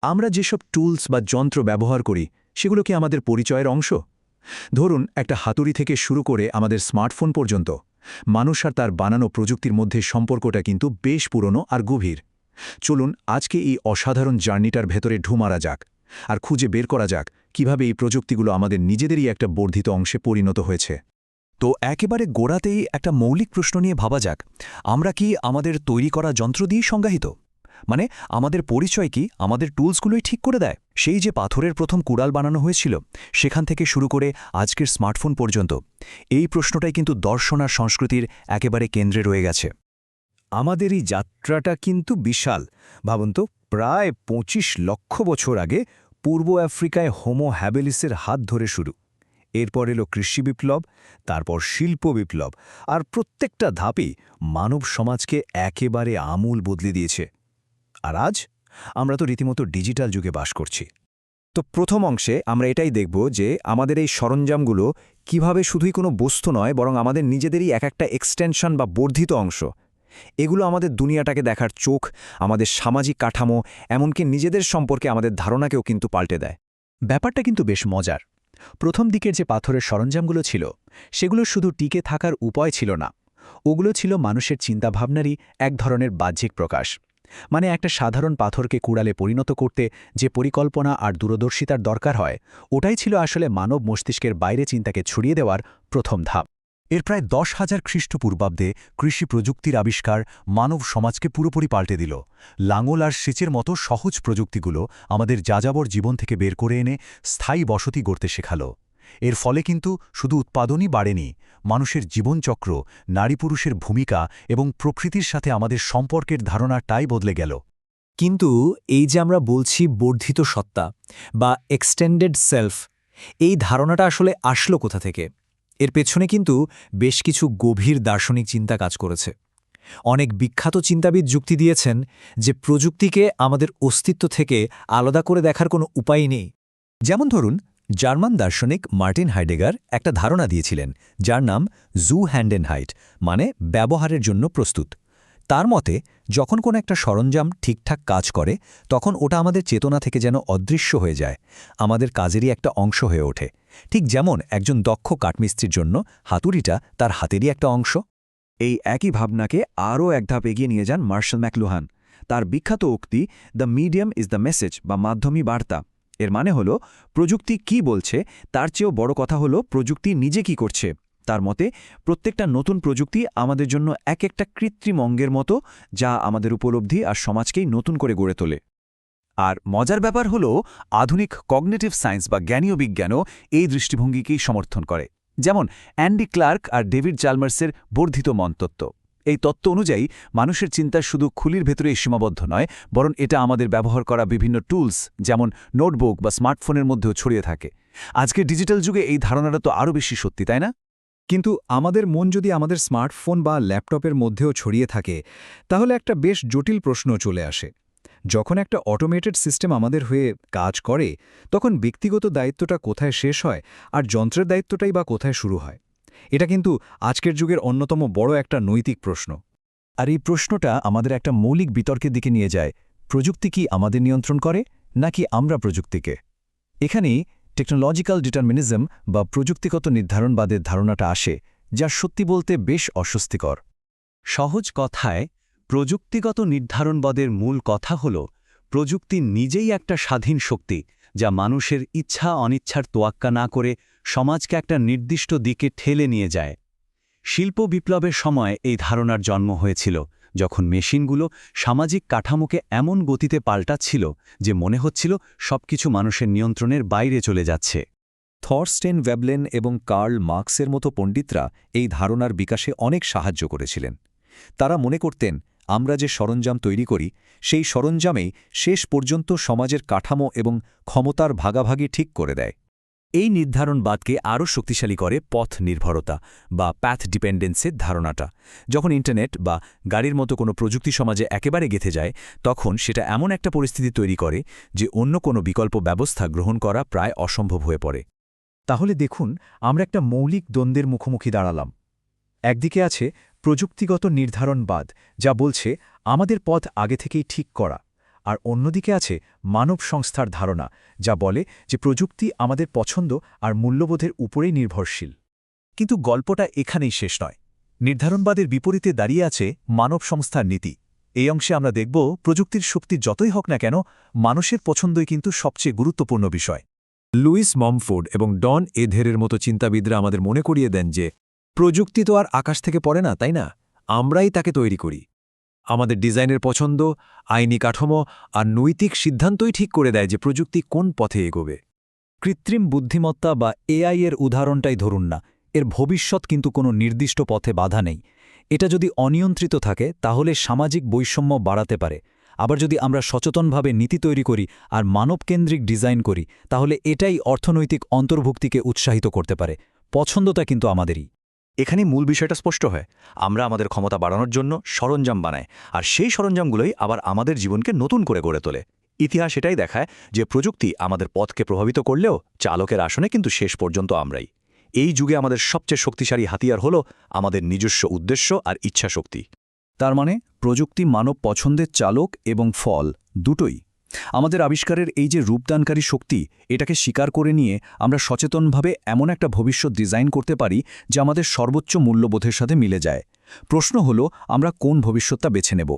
আমরা যেসব টুলস বা যন্ত্র ব্যবহার করি সেগুলো কি আমাদের পরিচয়ের অংশ? ধরুন একটা হাতুড়ি থেকে শুরু করে আমাদের স্মার্টফোন পর্যন্ত মানুষ আর তার বানানো প্রযুক্তির মধ্যে সম্পর্কটা কিন্তু বেশ পুরনো আর গভীর। চলুন আজকে এই অসাধারণ জার্নিটার ভেতরে ঢু মারা যাক আর খুঁজে বের করা যাক কিভাবে এই প্রযুক্তিগুলো আমাদের নিজেদেরই একটা বর্ধিত অংশে পরিণত হয়েছে। তো একেবারে গোড়াতেই একটা মৌলিক প্রশ্ন নিয়ে ভাবা যাক, আমরা কি আমাদের তৈরি করা যন্ত্র দিয়েই সংজ্ঞায়িত? মানে আমাদের পরিচয় কি আমাদের টুলসগুলোই ঠিক করে দেয়? সেই যে পাথরের প্রথম কুড়াল বানানো হয়েছিল, সেখান থেকে শুরু করে আজকের স্মার্টফোন পর্যন্ত, এই প্রশ্নটাই কিন্তু দর্শন আর সংস্কৃতির একেবারে কেন্দ্রে রয়ে গেছে। আমাদের এই যাত্রাটা কিন্তু বিশাল। ভাবুন তো, প্রায় ২৫ লক্ষ বছর আগে পূর্ব আফ্রিকায় হোমো হ্যাবেলিসের হাত ধরে শুরু। এরপর এলো কৃষি বিপ্লব, তারপর শিল্প বিপ্লব, আর প্রত্যেকটা ধাপেই মানব সমাজকে একেবারে আমূল বদলে দিয়েছে। আর আজ আমরা তো রীতিমতো ডিজিটাল যুগে বাস করছি। তো প্রথম অংশে আমরা এটাই দেখব যে আমাদের এই সরঞ্জামগুলো কিভাবে শুধুই কোনো বস্তু নয়, বরং আমাদের নিজেদেরই এক একটা এক্সটেনশন বা বর্ধিত অংশ। এগুলো আমাদের দুনিয়াটাকে দেখার চোখ, আমাদের সামাজিক কাঠামো, এমনকি নিজেদের সম্পর্কে আমাদের ধারণাকেও কিন্তু পাল্টে দেয়। ব্যাপারটা কিন্তু বেশ মজার। প্রথম দিকের যে পাথরের সরঞ্জামগুলো ছিল সেগুলো শুধু টিকে থাকার উপায় ছিল না, ওগুলো ছিল মানুষের চিন্তাভাবনারই এক ধরনের বাহ্যিক প্রকাশ। মানে একটা সাধারণ পাথরকে কুড়ালে পরিণত করতে যে পরিকল্পনা আর দূরদর্শিতার দরকার হয়, ওটাই ছিল আসলে মানব মস্তিষ্কের বাইরে চিন্তাকে ছড়িয়ে দেওয়ার প্রথম ধাপ। এর প্রায় ১০,০০০ খ্রিস্টপূর্বাব্দে কৃষি প্রযুক্তির আবিষ্কার মানব সমাজকে পুরোপুরি পাল্টে দিল। লাঙল আর সেচের মতো সহজ প্রযুক্তিগুলো আমাদের যাযাবর জীবন থেকে বের করে এনে স্থায়ী বসতি গড়তে শেখাল। এর ফলে কিন্তু শুধু উৎপাদনই বাড়েনি, মানুষের জীবনচক্র, নারী পুরুষের ভূমিকা এবং প্রকৃতির সাথে আমাদের সম্পর্কের ধারণাটাই বদলে গেল। কিন্তু এই যে আমরা বলছি বর্ধিত সত্তা বা এক্সটেন্ডেড সেলফ, এই ধারণাটা আসলে আসলো কোথা থেকে? এর পেছনে কিন্তু বেশ কিছু গভীর দার্শনিক চিন্তা কাজ করেছে। অনেক বিখ্যাত চিন্তাবিদ যুক্তি দিয়েছেন যে প্রযুক্তিকে আমাদের অস্তিত্ব থেকে আলাদা করে দেখার কোনো উপায় নেই। যেমন ধরুন, জার্মান দার্শনিক মার্টিন হাইডেগার একটা ধারণা দিয়েছিলেন, যার নাম জু হ্যান্ডেনহাইট, মানে ব্যবহারের জন্য প্রস্তুত। তার মতে যখন কোনো একটা সরঞ্জাম ঠিকঠাক কাজ করে, তখন ওটা আমাদের চেতনা থেকে যেন অদৃশ্য হয়ে যায়, আমাদের কাজেরই একটা অংশ হয়ে ওঠে। ঠিক যেমন একজন দক্ষ কাঠমিস্ত্রির জন্য হাতুড়িটা তার হাতেরই একটা অংশ। এই একই ভাবনাকে আরও এক ধাপ এগিয়ে নিয়ে যান মার্শাল ম্যাকলুহান। তার বিখ্যাত উক্তি the medium is the message বা মাধ্যমই বার্তা। এর মানে হলো প্রযুক্তি কি বলছে তার চেয়েও বড় কথা হলো প্রযুক্তি নিজে কি করছে। তার মতে প্রত্যেকটা নতুন প্রযুক্তি আমাদের জন্য এক একটা কৃত্রিম অঙ্গের মতো, যা আমাদের উপলব্ধি আর সমাজকেই নতুন করে গড়ে তোলে। আর মজার ব্যাপার হলো আধুনিক কগনিটিভ সায়েন্স বা জ্ঞানীয় বিজ্ঞানও এই দৃষ্টিভঙ্গিকেই সমর্থন করে। যেমন অ্যান্ডি ক্লার্ক আর ডেভিড চালমার্সের বর্ধিত মনতত্ত্ব। এই তত্ত্ব অনুযায়ী মানুষের চিন্তা শুধু খুলির ভেতরেই সীমাবদ্ধ নয়, বরং এটা আমাদের ব্যবহার করা বিভিন্ন টুলস যেমন নোটবুক বা স্মার্টফোনের মধ্যেও ছড়িয়ে থাকে। আজকের ডিজিটাল যুগে এই ধারণাটা তো আরও বেশি সত্যি, তাই না? কিন্তু আমাদের মন যদি আমাদের স্মার্টফোন বা ল্যাপটপের মধ্যেও ছড়িয়ে থাকে, তাহলে একটা বেশ জটিল প্রশ্ন চলে আসে। যখন একটা অটোমেটেড সিস্টেম আমাদের হয়ে কাজ করে, তখন ব্যক্তিগত দায়িত্বটা কোথায় শেষ হয় আর যন্ত্রের দায়িত্বটাই বা কোথায় শুরু হয়? এটা কিন্তু আজকের যুগের অন্যতম বড় একটা নৈতিক প্রশ্ন। আর এই প্রশ্নটা আমাদের একটা মৌলিক বিতর্কের দিকে নিয়ে যায়। প্রযুক্তি কি আমাদের নিয়ন্ত্রণ করে, নাকি আমরা প্রযুক্তিকে? এখানেই টেকনোলজিক্যাল ডিটারমিনিজম বা প্রযুক্তিগত নির্ধারণবাদের ধারণাটা আসে, যা সত্যি বলতে বেশ অস্বস্তিকর। সহজ কথায়, প্রযুক্তিগত নির্ধারণবাদের মূল কথা হল প্রযুক্তি নিজেই একটা স্বাধীন শক্তি, যা মানুষের ইচ্ছা অনিচ্ছার তোয়াক্কা না করে সমাজকে একটা নির্দিষ্ট দিকে ঠেলে নিয়ে যায়। শিল্প বিপ্লবের সময় এই ধারণার জন্ম হয়েছিল, যখন মেশিনগুলো সামাজিক কাঠামোকে এমন গতিতে পাল্টাচ্ছিল যে মনে হচ্ছিল সবকিছু মানুষের নিয়ন্ত্রণের বাইরে চলে যাচ্ছে। থরস্টেন ভেবলেন এবং কার্ল মার্কসের মতো পণ্ডিতরা এই ধারণার বিকাশে অনেক সাহায্য করেছিলেন। তারা মনে করতেন, আমরা যে সরঞ্জাম তৈরি করি, সেই সরঞ্জামেই শেষ পর্যন্ত সমাজের কাঠামো এবং ক্ষমতার ভাগাভাগি ঠিক করে দেয়। এই নির্ধারণবাদকে আরও শক্তিশালী করে পথ নির্ভরতা বা প্যাথ ডিপেন্ডেন্সের ধারণাটা। যখন ইন্টারনেট বা গাড়ির মতো কোনো প্রযুক্তি সমাজে একেবারে গেঁথে যায়, তখন সেটা এমন একটা পরিস্থিতি তৈরি করে যে অন্য কোনো বিকল্প ব্যবস্থা গ্রহণ করা প্রায় অসম্ভব হয়ে পড়ে। তাহলে দেখুন, আমরা একটা মৌলিক দ্বন্দ্বের মুখোমুখি দাঁড়ালাম। একদিকে আছে প্রযুক্তিগত নির্ধারণবাদ, যা বলছে আমাদের পথ আগে থেকেই ঠিক করা, আর অন্যদিকে আছে মানব সংস্থার ধারণা যা বলে যে প্রযুক্তি আমাদের পছন্দ আর মূল্যবোধের উপরেই নির্ভরশীল। কিন্তু গল্পটা এখানেই শেষ নয়। নির্ধারণবাদের বিপরীতে দাঁড়িয়ে আছে মানব সংস্থার নীতি। এই অংশে আমরা দেখব প্রযুক্তির শক্তি যতই হোক না কেন মানুষের পছন্দই কিন্তু সবচেয়ে গুরুত্বপূর্ণ বিষয়। লুইস মমফোর্ড এবং ডন এধেরের মতো চিন্তাবিদরা আমাদের মনে করিয়ে দেন যে প্রযুক্তি তো আর আকাশ থেকে পড়ে না, তাই না? আমরাই তাকে তৈরি করি। আমাদের ডিজাইনের পছন্দ, আইনি কাঠামো আর নৈতিক সিদ্ধান্তই ঠিক করে দেয় যে প্রযুক্তি কোন পথে এগোবে। কৃত্রিম বুদ্ধিমত্তা বা এআই এর উদাহরণটাই ধরুন না, এর ভবিষ্যৎ কিন্তু কোনো নির্দিষ্ট পথে বাধা নেই। এটা যদি অনিয়ন্ত্রিত থাকে তাহলে সামাজিক বৈষম্য বাড়াতে পারে। আবার যদি আমরা সচেতনভাবে নীতি তৈরি করি আর মানবকেন্দ্রিক ডিজাইন করি তাহলে এটাই অর্থনৈতিক অন্তর্ভুক্তিকে উৎসাহিত করতে পারে। পছন্দটা কিন্তু আমাদেরই। এখানে মূল বিষয়টা স্পষ্ট হয়, আমরা আমাদের ক্ষমতা বাড়ানোর জন্য সরঞ্জাম বানাই, আর সেই সরঞ্জামগুলোই আবার আমাদের জীবনকে নতুন করে গড়ে তোলে। ইতিহাস এটাই দেখায় যে প্রযুক্তি আমাদের পথকে প্রভাবিত করলেও চালকের আসনে কিন্তু শেষ পর্যন্ত আমরাই। এই যুগে আমাদের সবচেয়ে শক্তিশালী হাতিয়ার হল আমাদের নিজস্ব উদ্দেশ্য আর ইচ্ছাশক্তি। তার মানে প্রযুক্তি মানব পছন্দের চালক এবং ফল দুটোই। আমাদের আবিষ্কারের এই যে রূপদানকারী শক্তি, এটাকে স্বীকার করে নিয়ে আমরা সচেতনভাবে এমন একটা ভবিষ্যৎ ডিজাইন করতে পারি যা আমাদের সর্বোচ্চ মূল্যবোধের সাথে মিলে যায়। প্রশ্ন হলো, আমরা কোন ভবিষ্যৎটা বেছে নেব?